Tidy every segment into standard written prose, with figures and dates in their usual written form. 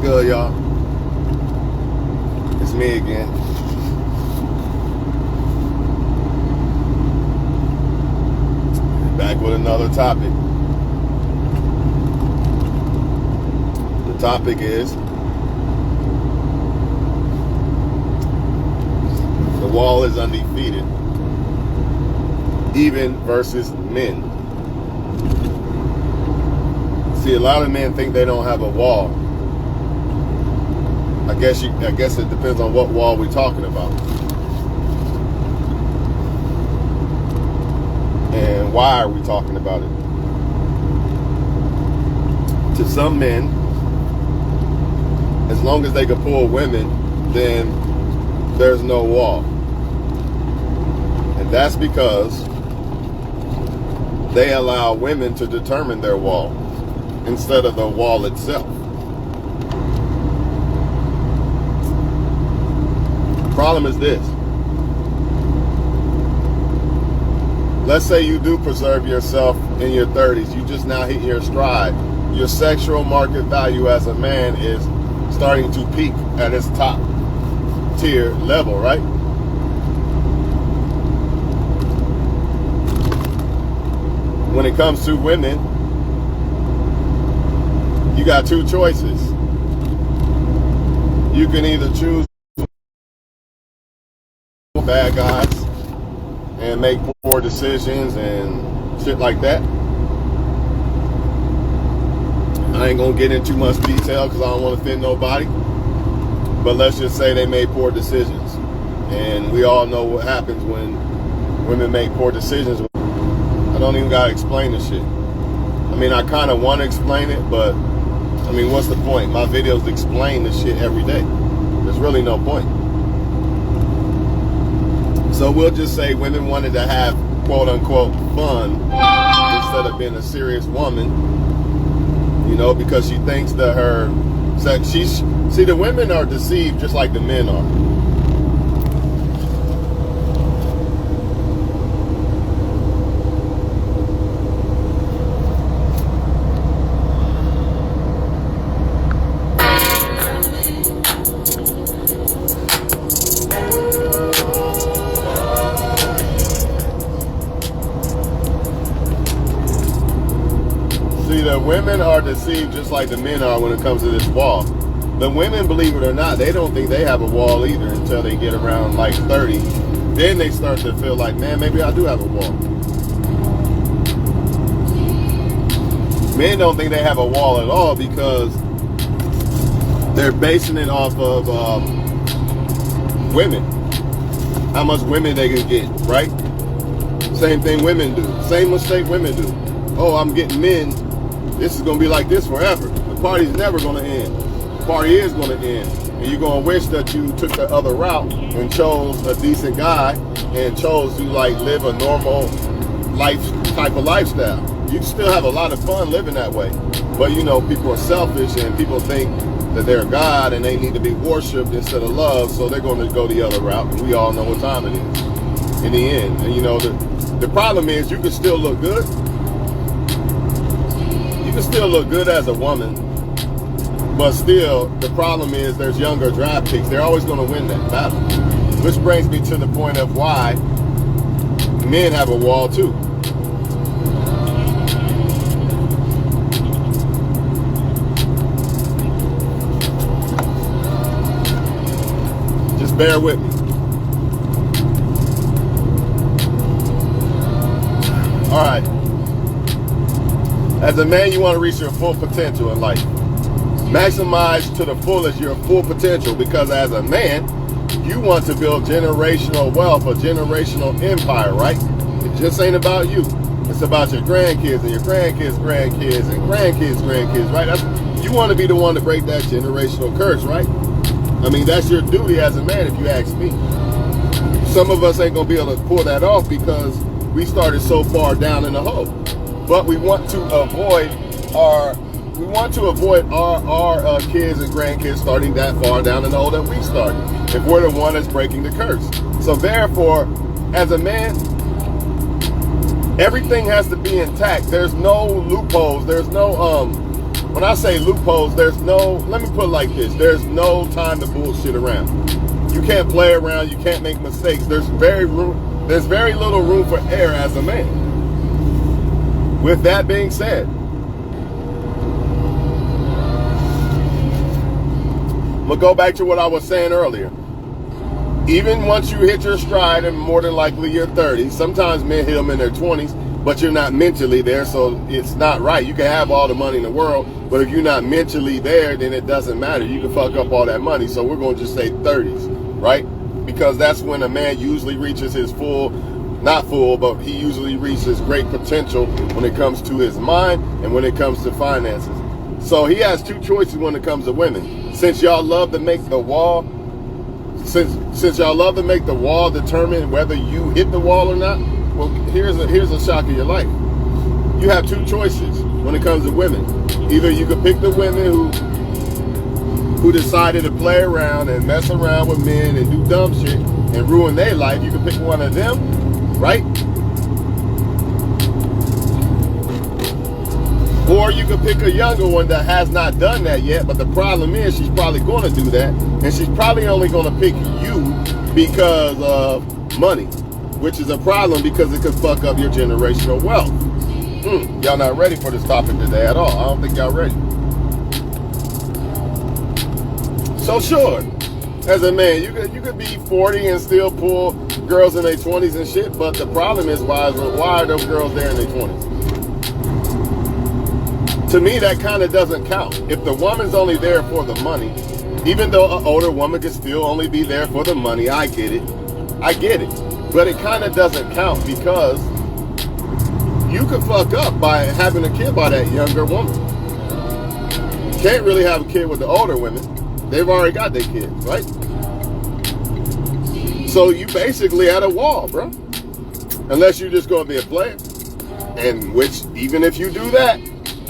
good, y'all? It's me again. Back with another topic. The topic is the wall is undefeated, even versus men. See, a lot of men think they don't have a wall. I guess it depends on what wall we're talking about. And why are we talking about it? To some men, as long as they can pull women, then there's no wall. And that's because they allow women to determine their wall instead of the wall itself. The problem is this. Let's say you do preserve yourself in your 30s. You just now hit your stride. Your sexual market value as a man is starting to peak at its top tier level, right? When it comes to women, you got two choices. You can either choose bad guys and make poor decisions and shit like that. I ain't gonna get into too much detail because I don't want to offend nobody. But let's just say they made poor decisions. And we all know what happens when women make poor decisions. I don't even gotta explain the shit. I mean, I kind of want to explain it, but I mean, what's the point? My videos explain this shit every day. There's really no point. So we'll just say women wanted to have quote unquote fun instead of being a serious woman, you know, because she thinks that her sex, see, the women are deceived just like the men are. The women are deceived just like the men are when it comes to this wall. The women, believe it or not, they don't think they have a wall either until they get around like 30. Then they start to feel like, man, maybe I do have a wall. Men don't think they have a wall at all because they're basing it off of women. How much women they can get, right? Same thing women do. Same mistake women do. Oh, I'm getting men. This is going to be like this forever. The party's never going to end. The party is going to end. And you're going to wish that you took the other route and chose a decent guy and chose to like live a normal life type of lifestyle. You still have a lot of fun living that way. But you know, people are selfish and people think that they're God and they need to be worshipped instead of loved. So they're going to go the other route. And we all know what time it is in the end. And you know, the problem is you can still look good. You can still look good as a woman, but still, the problem is there's younger draft picks. They're always going to win that battle. Which brings me to the point of why men have a wall too. Just bear with me. All right. As a man, you want to reach your full potential in life. Maximize to the fullest your full potential because as a man, you want to build generational wealth, a generational empire, right? It just ain't about you. It's about your grandkids and your grandkids' grandkids and grandkids' grandkids, right? You want to be the one to break that generational curse, right? I mean, that's your duty as a man if you ask me. Some of us ain't going to be able to pull that off because we started so far down in the hole. But we want to avoid our kids and grandkids starting that far down in the hole that we started. If we're the one that's breaking the curse. So therefore, as a man, everything has to be intact. There's no loopholes. There's no when I say loopholes, there's no, let me put it like this, there's no time to bullshit around. You can't play around, you can't make mistakes. There's very little room for error as a man. With that being said, I'm gonna go back to what I was saying earlier. Even once you hit your stride, and more than likely you're 30, sometimes men hit them in their 20s, but you're not mentally there, so it's not right. You can have all the money in the world, but if you're not mentally there, then it doesn't matter. You can fuck up all that money. So we're going to just say 30s, right? Because that's when a man usually reaches his full, not full, but he usually reaches great potential when it comes to his mind and when it comes to finances. So he has two choices when it comes to women. Since y'all love to make the wall, since y'all love to make the wall determine whether you hit the wall or not, well, here's a shock of your life. You have two choices when it comes to women. Either you could pick the women who decided to play around and mess around with men and do dumb shit and ruin their life. You could pick one of them, right? Or you could pick a younger one that has not done that yet, but the problem is she's probably going to do that, and she's probably only going to pick you because of money, which is a problem because it could fuck up your generational wealth. Y'all not ready for this topic today at all. I don't think y'all ready. So sure, as a man, you could be 40 and still pull girls in their 20s and shit, but the problem is why are those girls there in their 20s? To me, that kind of doesn't count. If the woman's only there for the money, even though an older woman could still only be there for the money, I get it. But it kind of doesn't count because you could fuck up by having a kid by that younger woman. You can't really have a kid with the older women. They've already got their kids, right? So you basically at a wall, bro. Unless you're just going to be a player. And which, even if you do that,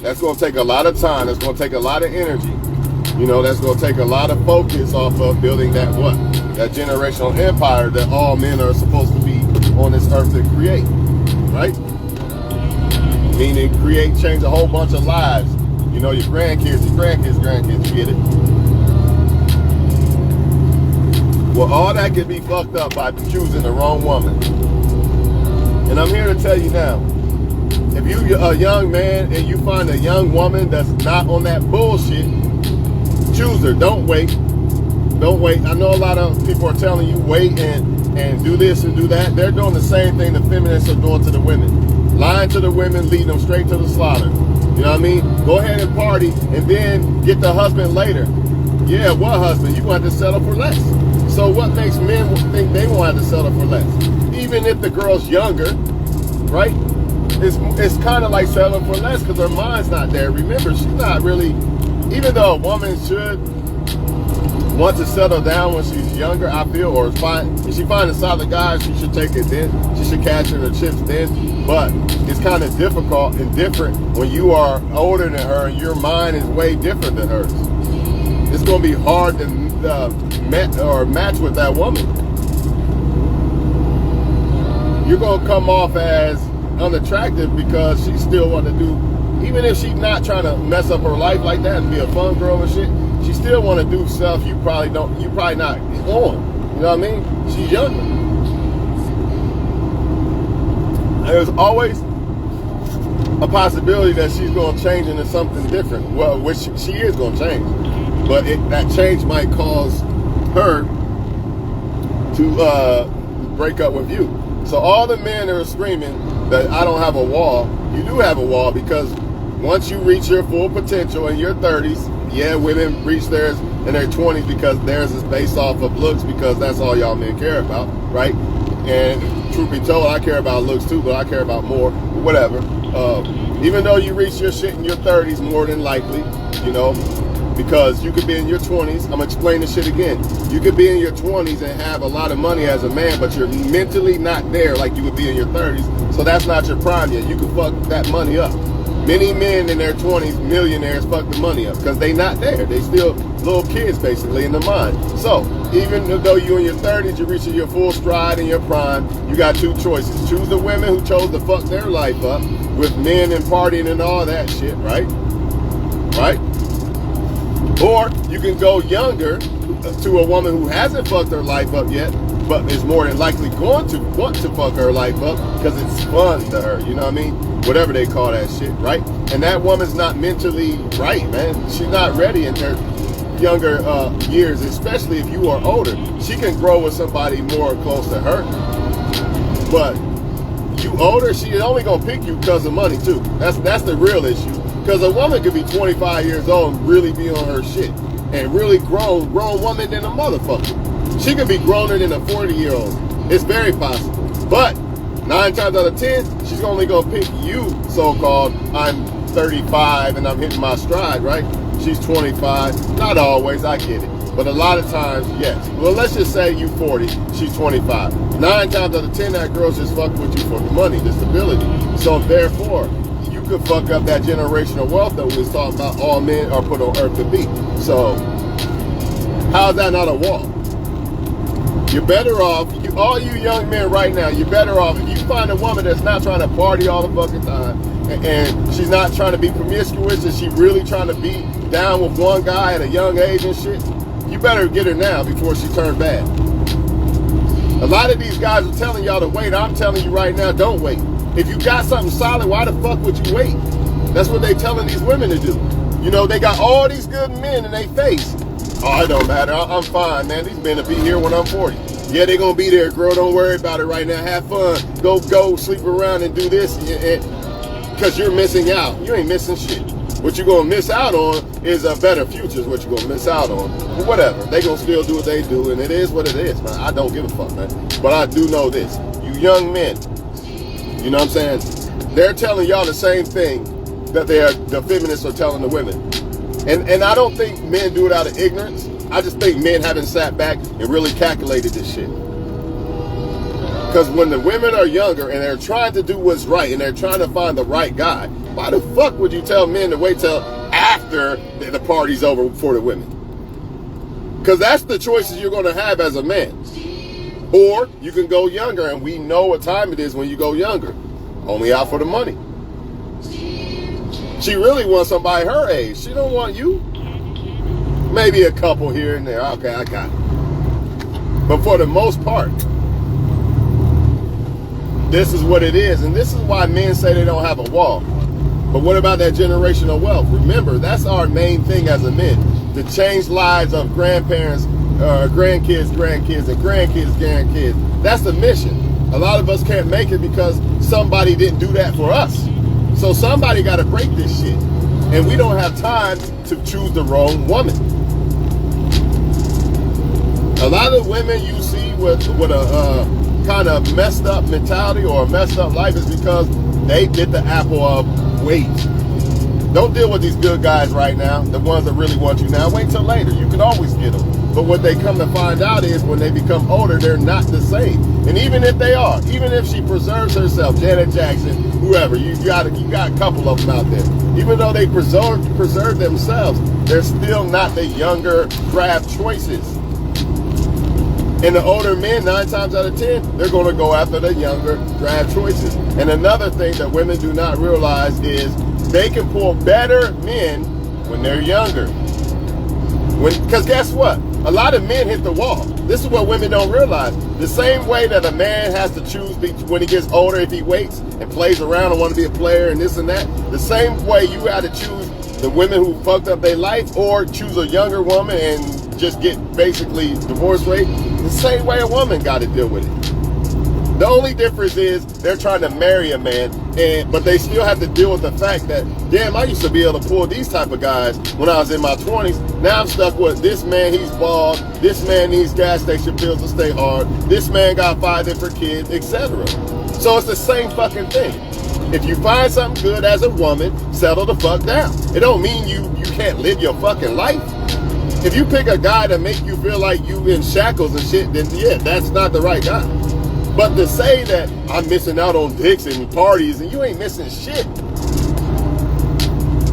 that's going to take a lot of time. That's going to take a lot of energy. You know, that's going to take a lot of focus off of building that that generational empire that all men are supposed to be on this earth to create, right? Meaning change a whole bunch of lives. You know, your grandkids, you get it? Well, all that can be fucked up by choosing the wrong woman. And I'm here to tell you now, if you're a young man and you find a young woman that's not on that bullshit, choose her. Don't wait. I know a lot of people are telling you wait and do this and do that. They're doing the same thing the feminists are doing to the women. Lying to the women, leading them straight to the slaughter. You know what I mean? Go ahead and party and then get the husband later. Yeah, what husband? You're going to have to settle for less. So what makes men think they won't have to settle for less? Even if the girl's younger, right? It's kind of like settling for less because her mind's not there. Remember, she's not really, even though a woman should want to settle down when she's younger, I feel, or if she finds a solid guy, she should take it then. She should cash in her chips then. But it's kind of difficult and different when you are older than her and your mind is way different than hers. It's going to be hard to match with that woman. You're going to come off as unattractive because she still want to do, even if she's not trying to mess up her life like that and be a fun girl and shit, she still want to do stuff you probably not on. You know what I mean? She's younger. There's always a possibility that she's going to change into something different. Well, which she is going to change, but that change might cause her to break up with you. So all the men that are screaming that I don't have a wall, you do have a wall, because once you reach your full potential in your 30s, yeah, women reach theirs in their 20s because theirs is based off of looks, because that's all y'all men care about, right? And truth be told, I care about looks too, but I care about more, whatever. Even though you reach your shit in your 30s, more than likely, you know, because you could be in your 20s. I'm going to explain this shit again. You could be in your 20s and have a lot of money as a man, but you're mentally not there like you would be in your 30s. So that's not your prime yet. You can fuck that money up. Many men in their 20s, millionaires, fuck the money up because they not there. They still little kids, basically, in the mind. So even though you're in your 30s, you're reaching your full stride in your prime, you got two choices. Choose the women who chose to fuck their life up with men and partying and all that shit, right? right? Or you can go younger to a woman who hasn't fucked her life up yet, but is more than likely going to want to fuck her life up because it's fun to her, you know what I mean? Whatever they call that shit, right? And that woman's not mentally right, man. She's not ready in her younger years, especially if you are older. She can grow with somebody more close to her. But you older, she only gonna pick you because of money too. That's the real issue. Because a woman could be 25 years old and really be on her shit. And really grown woman than a motherfucker. She could be growner than a 40-year-old. It's very possible. But 9 times out of 10, she's only gonna pick you, so-called, I'm 35 and I'm hitting my stride, right? She's 25. Not always, I get it. But a lot of times, yes. Well, let's just say you 40, she's 25. 9 times out of 10, that girl's just fucking with you for the money, the stability. So therefore, you could fuck up that generational wealth that we was talking about all men are put on earth to be. So, how is that not a wall? You're better off, all you young men right now, you're better off if you find a woman that's not trying to party all the fucking time and she's not trying to be promiscuous and she's really trying to be down with one guy at a young age and shit. You better get her now before she turns bad. A lot of these guys are telling y'all to wait. I'm telling you right now, don't wait. If you got something solid, why the fuck would you wait? That's what they telling these women to do. You know, they got all these good men in their face. Oh, it don't matter. I'm fine, man. These men will be here when I'm 40. Yeah, they gonna be there, girl. Don't worry about it right now. Have fun. Go sleep around and do this. Because you're missing out. You ain't missing shit. What you're gonna miss out on is a better future is what you're gonna miss out on. But whatever. They gonna still do what they do, and it is what it is, man. I don't give a fuck, man. But I do know this. You young men, you know what I'm saying? They're telling y'all the same thing that the feminists are telling the women. And I don't think men do it out of ignorance. I just think men haven't sat back and really calculated this shit. Because when the women are younger and they're trying to do what's right and they're trying to find the right guy, why the fuck would you tell men to wait till after the party's over for the women? Because that's the choices you're going to have as a man. Or you can go younger, and we know what time it is when you go younger. Only out for the money. She really wants somebody her age. She don't want you. Maybe a couple here and there. Okay, I got it. But for the most part, this is what it is. And this is why men say they don't have a wall. But what about that generational wealth? Remember, that's our main thing as a men. To change lives of grandparents, grandkids, and grandkids. That's the mission. A lot of us can't make it because somebody didn't do that for us. So somebody got to break this shit. And we don't have time to choose the wrong woman. A lot of women you see with a kind of messed up mentality or a messed up life is because they bit the apple of wait. Don't deal with these good guys right now, the ones that really want you now. Wait till later. You can always get them. But what they come to find out is when they become older, they're not the same. And even if they are, even if she preserves herself, Janet Jackson, whoever, you got a couple of them out there. Even though they preserve themselves, they're still not the younger craft choices. And the older men, 9 times out of 10, they're going to go after the younger draft choices. And another thing that women do not realize is they can pull better men when they're younger. Because guess what? A lot of men hit the wall. This is what women don't realize. The same way that a man has to choose when he gets older, if he waits and plays around and want to be a player and this and that, the same way you got to choose the women who fucked up their life or choose a younger woman and just get basically divorce rate, the same way a woman got to deal with it. The only difference is they're trying to marry a man, but they still have to deal with the fact that, damn, I used to be able to pull these type of guys when I was in my 20s. Now I'm stuck with this man, he's bald. This man needs gas station pills to stay hard. This man got 5 different kids, etc. So it's the same fucking thing. If you find something good as a woman, settle the fuck down. It don't mean you can't live your fucking life. If you pick a guy to make you feel like you in shackles and shit, then yeah, that's not the right guy. But to say that I'm missing out on dicks and parties, and you ain't missing shit.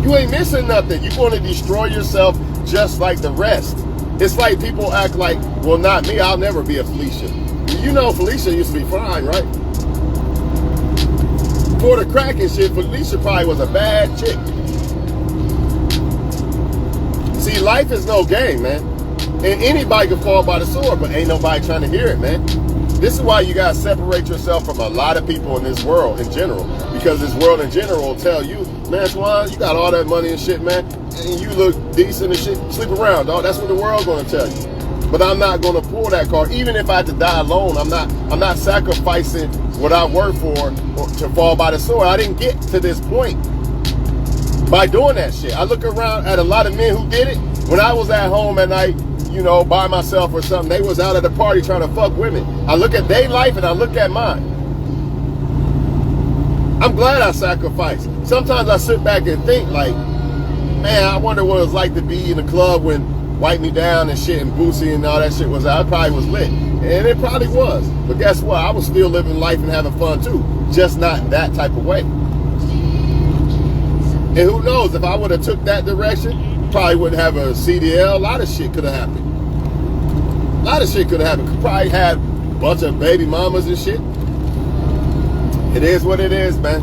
You ain't missing nothing. You're going to destroy yourself just like the rest. It's like people act like, well, not me, I'll never be a Felicia. You know Felicia used to be fine, right? For the crack and shit, Felicia probably was a bad chick. And life is no game, man. And anybody can fall by the sword, but ain't nobody trying to hear it, man. This is why you gotta separate yourself from a lot of people in this world in general. Because this world in general will tell you, man, Swan, you got all that money and shit, man, and you look decent and shit, sleep around, dog. That's what the world's gonna tell you. But I'm not gonna pull that card. Even if I had to die alone, I'm not sacrificing what I work for to fall by the sword. I didn't get to this point by doing that shit. I look around at a lot of men who did it. When I was at home at night, you know, by myself or something, they was out at the party trying to fuck women. I look at their life and I look at mine. I'm glad I sacrificed. Sometimes I sit back and think like, man, I wonder what it was like to be in a club when Wipe Me Down and shit and Boosie and all that shit was out. It probably was lit. And it probably was. But guess what? I was still living life and having fun too. Just not that type of way. And who knows, if I would have took that direction, probably wouldn't have a CDL. A lot of shit could have happened. A lot of shit could have happened. Could probably had a bunch of baby mamas and shit. It is what it is, man.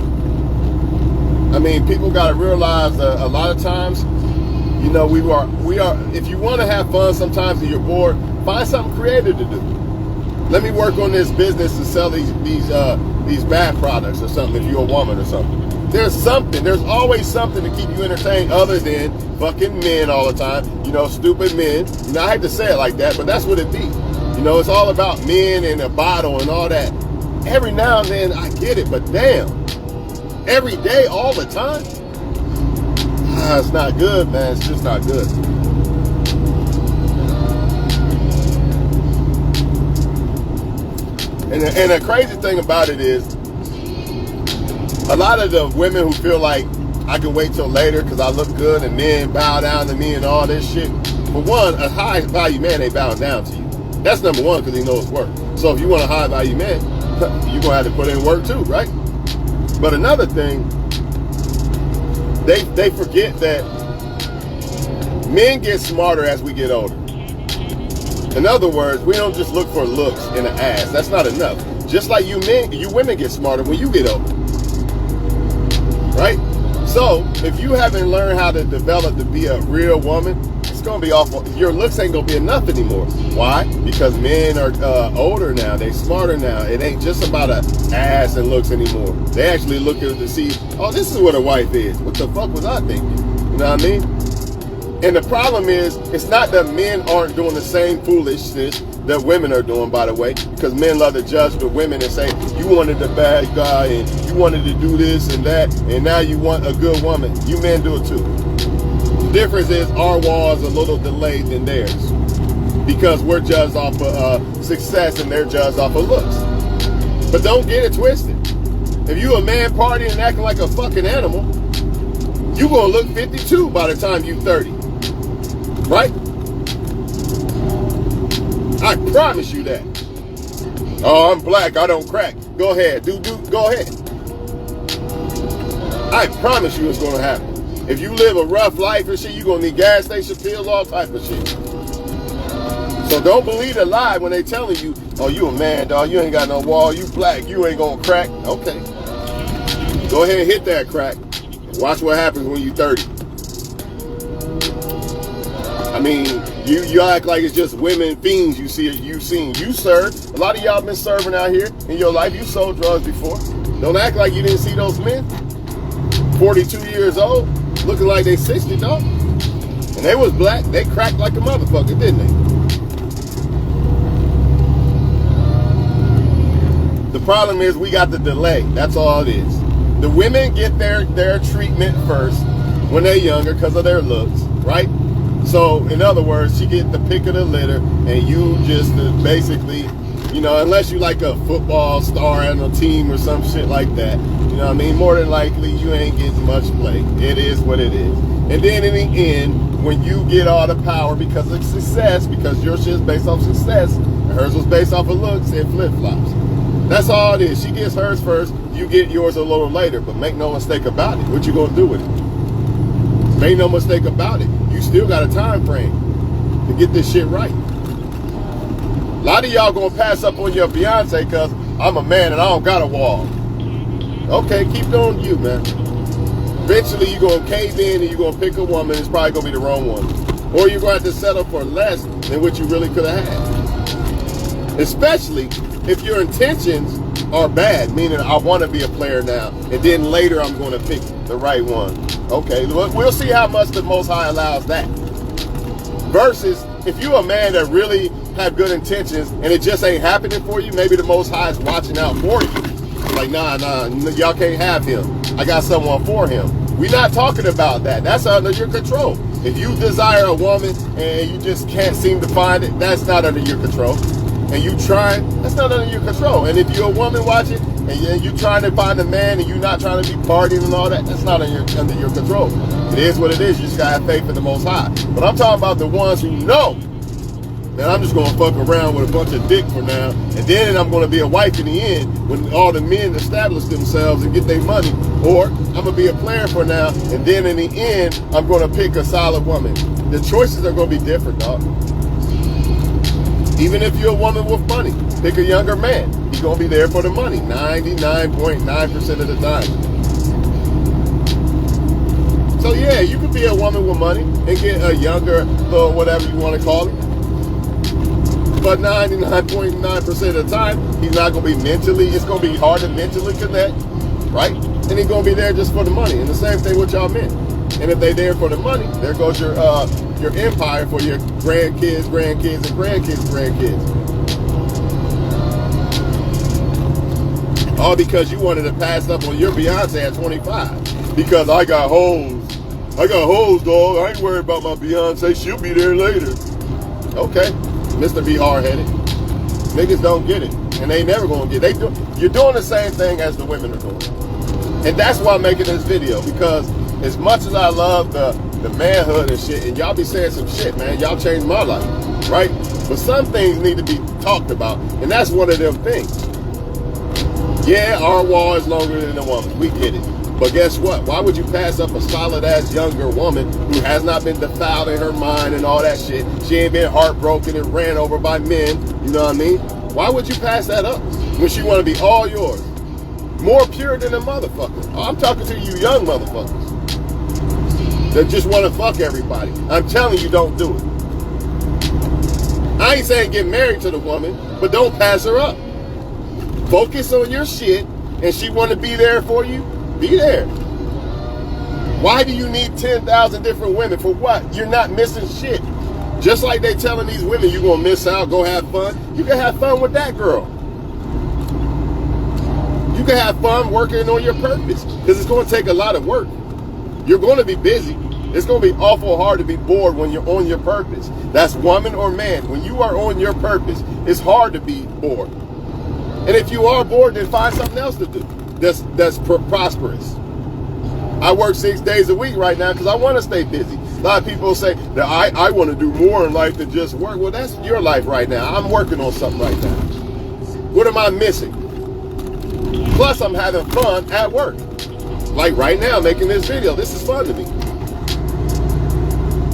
I mean, people got to realize a lot of times, you know, we are. If you want to have fun sometimes and you're bored, find something creative to do. Let me work on this business to sell these bad products or something if you're a woman or something. There's something. There's always something to keep you entertained other than fucking men all the time. You know, stupid men. You know, I hate to say it like that, but that's what it be. You know, it's all about men and a bottle and all that. Every now and then I get it, but damn. Every day, all the time? It's not good, man. It's just not good. And the crazy thing about it is, a lot of the women who feel like I can wait till later because I look good and men bow down to me and all this shit. For one, a high value man ain't bowing down to you. That's number one because he knows work. So if you want a high value man, you're going to have to put in work too, right? But another thing, they forget that men get smarter as we get older. In other words, we don't just look for looks in an ass. That's not enough. Just like you women get smarter when you get older. Right? So, if you haven't learned how to develop to be a real woman, it's going to be awful. Your looks ain't going to be enough anymore. Why? Because men are older now. They smarter now. It ain't just about a ass and looks anymore. They actually look at it to see, oh, this is what a wife is. What the fuck was I thinking? You know what I mean? And the problem is, it's not that men aren't doing the same foolishness that women are doing, by the way, because men love to judge the women and say, you wanted the bad guy and you wanted to do this and that, and now you want a good woman. You men do it too. The difference is our wall is a little delayed than theirs because we're judged off of success and they're judged off of looks. But don't get it twisted. If you a man partying and acting like a fucking animal, you gonna look 52 by the time you 30. Right? I promise you that. Oh, I'm black, I don't crack. Go ahead, go ahead. I promise you it's gonna happen. If you live a rough life and shit, you're gonna need gas station pills, all type of shit. So don't believe the lie when they telling you, oh, you a man, dog, you ain't got no wall, you black, you ain't gonna crack. Okay. Go ahead and hit that crack. Watch what happens when you 30. I mean, you act like it's just women fiends you seen. You serve. A lot of y'all been serving out here in your life. You sold drugs before. Don't act like you didn't see those men. 42 years old, looking like they 60, dog. And they was black. They cracked like a motherfucker, didn't they? The problem is we got the delay. That's all it is. The women get their treatment first when they're younger because of their looks, right? So, in other words, she get the pick of the litter, and you just basically, you know, unless you like a football star on a team or some shit like that, you know what I mean? More than likely, you ain't getting much play. It is what it is. And then in the end, when you get all the power because of success, because your shit's based off success, and hers was based off of looks, it flip-flops. That's all it is. She gets hers first, you get yours a little later, but make no mistake about it. What you gonna do with it? Make no mistake about it. You still got a time frame to get this shit right. A lot of y'all gonna pass up on your Beyonce because I'm a man and I don't got a wall. Okay, keep doing you, man. Eventually you're gonna cave in and you're gonna pick a woman. It's probably gonna be the wrong one. Or you're going to have to settle for less than what you really could have had. Especially if your intentions are bad, meaning I want to be a player now, and then later I'm going to pick the right one. Okay, we'll see how much the Most High allows that. Versus, if you're a man that really have good intentions and it just ain't happening for you, maybe the Most High is watching out for you. Like, nah, y'all can't have him. I got someone for him. We're not talking about that. That's under your control. If you desire a woman and you just can't seem to find it, that's not under your control. And you trying, that's not under your control. And if you're a woman watching and you're trying to find a man and you're not trying to be partying and all that, that's not under your control. It is what it is. You just gotta have faith in the Most High. But I'm talking about the ones who know that I'm just gonna fuck around with a bunch of dick for now, and then I'm gonna be a wife in the end when all the men establish themselves and get their money. Or I'm gonna be a player for now, and then in the end, I'm gonna pick a solid woman. The choices are gonna be different, dog. Even if you're a woman with money, pick a younger man. He's gonna be there for the money 99.9% of the time. So yeah, you could be a woman with money and get a younger, or whatever you want to call it. But 99.9% of the time, he's not going to be mentally, it's going to be hard to mentally connect, right? And he's going to be there just for the money. And the same thing with y'all men. And if they're there for the money, there goes your empire for your grandkids, and grandkids. All because you wanted to pass up on your Beyonce at 25. Because I got hoes. Dog. I ain't worried about my Beyonce. She'll be there later. Okay. Mr. Be hard-headed. Niggas don't get it. And they never gonna get it. You're doing the same thing as the women are doing. And that's why I'm making this video. Because as much as I love the manhood and shit, and y'all be saying some shit, man. Y'all changed my life. Right? But some things need to be talked about. And that's one of them things. Yeah, our wall is longer than the woman. We get it. But guess what? Why would you pass up a solid-ass younger woman who has not been defiled in her mind and all that shit? She ain't been heartbroken and ran over by men. You know what I mean? Why would you pass that up when she want to be all yours? More pure than a motherfucker. I'm talking to you young motherfuckers that just want to fuck everybody. I'm telling you, don't do it. I ain't saying get married to the woman, but don't pass her up. Focus on your shit, and she want to be there for you. Be there. Why do you need 10,000 different women? For what? You're not missing shit. Just like they telling these women you're going to miss out, go have fun. You can have fun with that girl. You can have fun working on your purpose because it's going to take a lot of work. You're going to be busy. It's going to be awful hard to be bored when you're on your purpose. That's woman or man. When you are on your purpose, it's hard to be bored. And if you are bored, then find something else to do. That's prosperous. I work 6 days a week right now because I want to stay busy. A lot of people say that I want to do more in life than just work. Well, that's your life right now. I'm working on something right now. What am I missing? Plus, I'm having fun at work. Like right now, making this video. This is fun to me.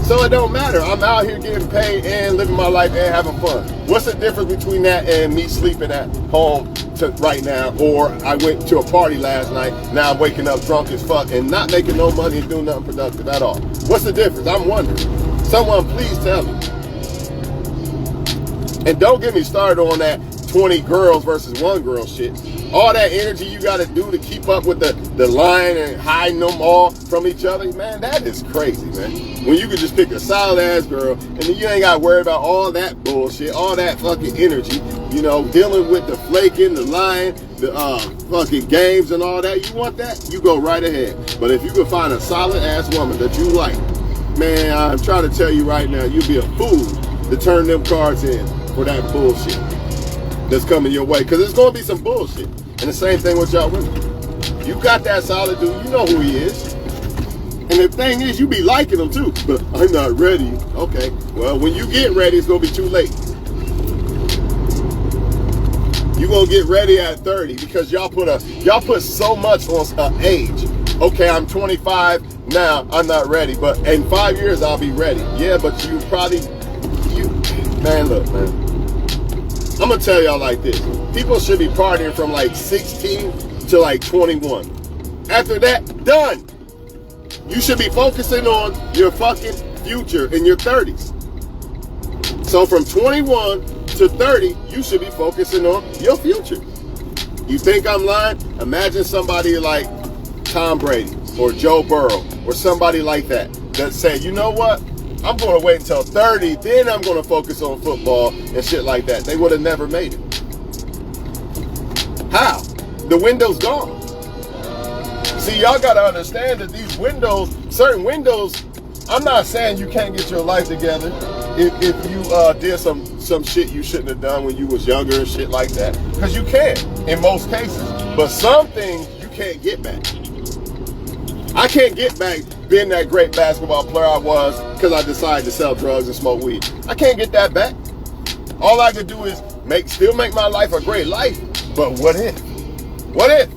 So it don't matter. I'm out here getting paid and living my life and having fun. What's the difference between that and me sleeping at home right now, or I went to a party last night, now I'm waking up drunk as fuck and not making no money and doing nothing productive at all? What's the difference? I'm wondering. Someone please tell me. And don't get me started on that 20 girls versus one girl shit. All that energy you got to do to keep up with the line and hiding them all from each other, man, that is crazy, man. When you could just pick a solid ass girl and then you ain't got to worry about all that bullshit, all that fucking energy, you know, dealing with the flaking, the lying, the fucking games and all that. You want that? You go right ahead. But if you can find a solid ass woman that you like, man, I'm trying to tell you right now, you'd be a fool to turn them cards in for that bullshit that's coming your way, because it's going to be some bullshit. And the same thing with y'all women. You got that solid dude, you know who he is. And the thing is, you be liking him too, but I'm not ready. Okay, well, when you get ready, it's going to be too late. You're going to get ready at 30 because y'all put so much on age. Okay, I'm 25 now, I'm not ready, but in 5 years, I'll be ready. Yeah, but man, look, man. I'm going to tell y'all like this. People should be partying from like 16 to like 21. After that, done. You should be focusing on your fucking future in your 30s. So from 21 to 30, you should be focusing on your future. You think I'm lying? Imagine somebody like Tom Brady or Joe Burrow or somebody like that said, you know what? I'm going to wait until 30, then I'm going to focus on football and shit like that. They would have never made it. How? The window's gone. See, y'all got to understand that these windows, certain windows, I'm not saying you can't get your life together if you did some shit you shouldn't have done when you was younger and shit like that. Because you can, in most cases. But some things you can't get back. I can't get back being that great basketball player I was because I decided to sell drugs and smoke weed. I can't get that back. All I could do is still make my life a great life. But what if? What if?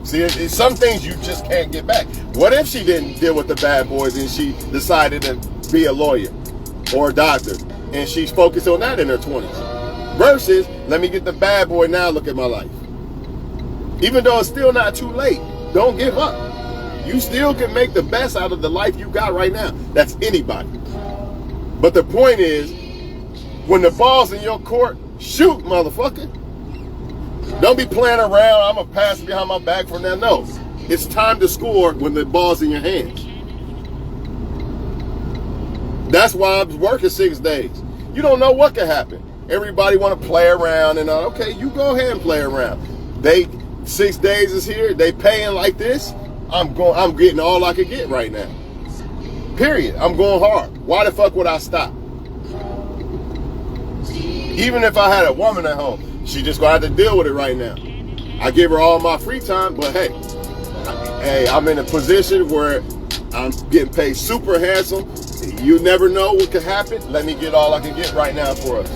See, it's some things you just can't get back. What if she didn't deal with the bad boys and she decided to be a lawyer or a doctor and she's focused on that in her 20s? Versus, let me get the bad boy now, look at my life. Even though it's still not too late, don't give up. You still can make the best out of the life you got right now. That's anybody. But the point is, when the ball's in your court, shoot, motherfucker. Don't be playing around, I'm going to pass behind my back from that. No. It's time to score when the ball's in your hands. That's why I'm working 6 days. You don't know what can happen. Everybody want to play around and okay, you go ahead and play around. 6 days is here, they paying like this. I'm getting all I could get right now. Period. I'm going hard. Why the fuck would I stop? Even if I had a woman at home, she just gonna have to deal with it right now. I give her all my free time, but hey, I'm in a position where I'm getting paid super handsome. You never know what could happen. Let me get all I can get right now for us.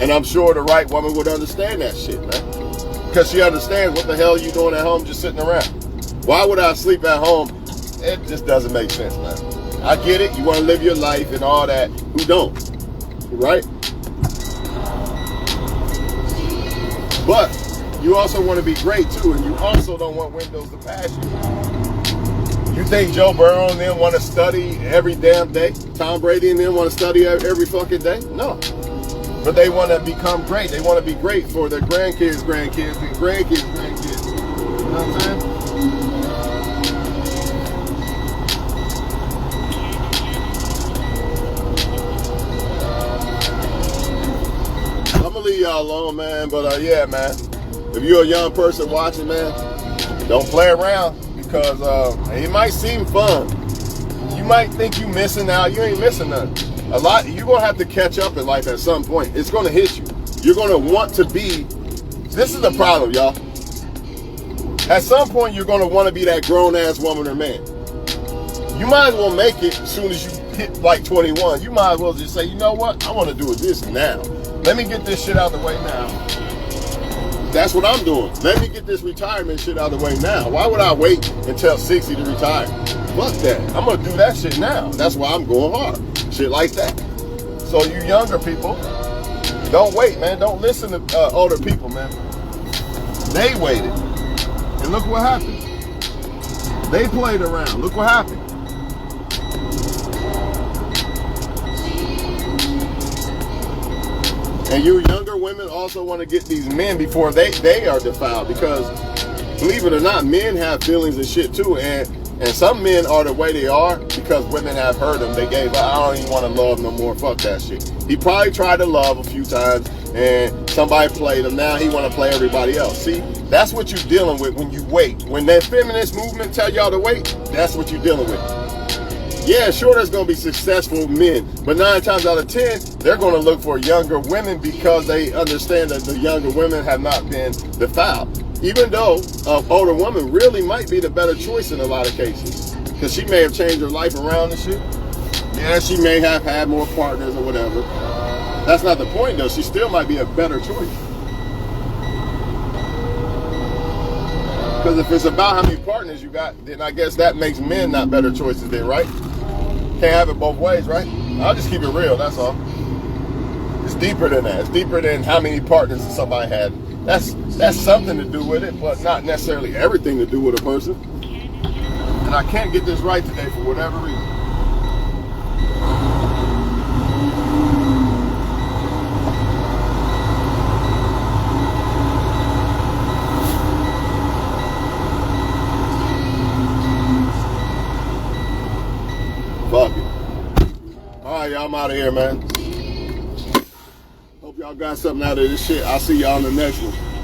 And I'm sure the right woman would understand that shit, man. Because she understands what the hell you doing at home just sitting around. Why would I sleep at home? It just doesn't make sense, man. I get it. You want to live your life and all that. Who don't? Right? But you also want to be great, too. And you also don't want windows to pass you. You think Joe Burrow and them want to study every damn day? Tom Brady and them want to study every fucking day? No. But they want to become great. They want to be great for their grandkids, and grandkids. You know what I'm saying? I'm going to leave y'all alone, man. But yeah, man. If you're a young person watching, man, don't play around because it might seem fun. You might think you missing out. You ain't missing nothing. You're going to have to catch up in life at some point. It's going to hit you. You're going to want to be, this is the problem, y'all. At some point, you're going to want to be that grown-ass woman or man. You might as well make it as soon as you hit like 21. You might as well just say, you know what? I want to do this now. Let me get this shit out of the way now. That's what I'm doing. Let me get this retirement shit out of the way now. Why would I wait until 60 to retire? Fuck that. I'm going to do that shit now. That's why I'm going hard. Shit like that. So you younger people, don't wait, man. Don't listen to older people, man. They waited. And look what happened. They played around. Look what happened. And you younger women also want to get these men before they are defiled because, believe it or not, men have feelings and shit too. And some men are the way they are because women have hurt them. They gave up. I don't even want to love no more. Fuck that shit. He probably tried to love a few times and somebody played him. Now he want to play everybody else. See, that's what you're dealing with when you wait. When that feminist movement tell y'all to wait, that's what you're dealing with. Yeah, sure, there's going to be successful men, but 9 times out of 10, they're going to look for younger women because they understand that the younger women have not been defiled. Even though an older woman really might be the better choice in a lot of cases because she may have changed her life around and shit. Yeah, she may have had more partners or whatever. That's not the point, though. She still might be a better choice. Because if it's about how many partners you got, then I guess that makes men not better choices then, right? Can't have it both ways, right? I'll just keep it real, that's all. It's deeper than that. It's deeper than how many partners somebody had. That's something to do with it, but not necessarily everything to do with a person. And I can't get this right today for whatever reason. Fuck it. Alright, y'all, I'm out of here, man. Hope y'all got something out of this shit. I'll see y'all on the next one.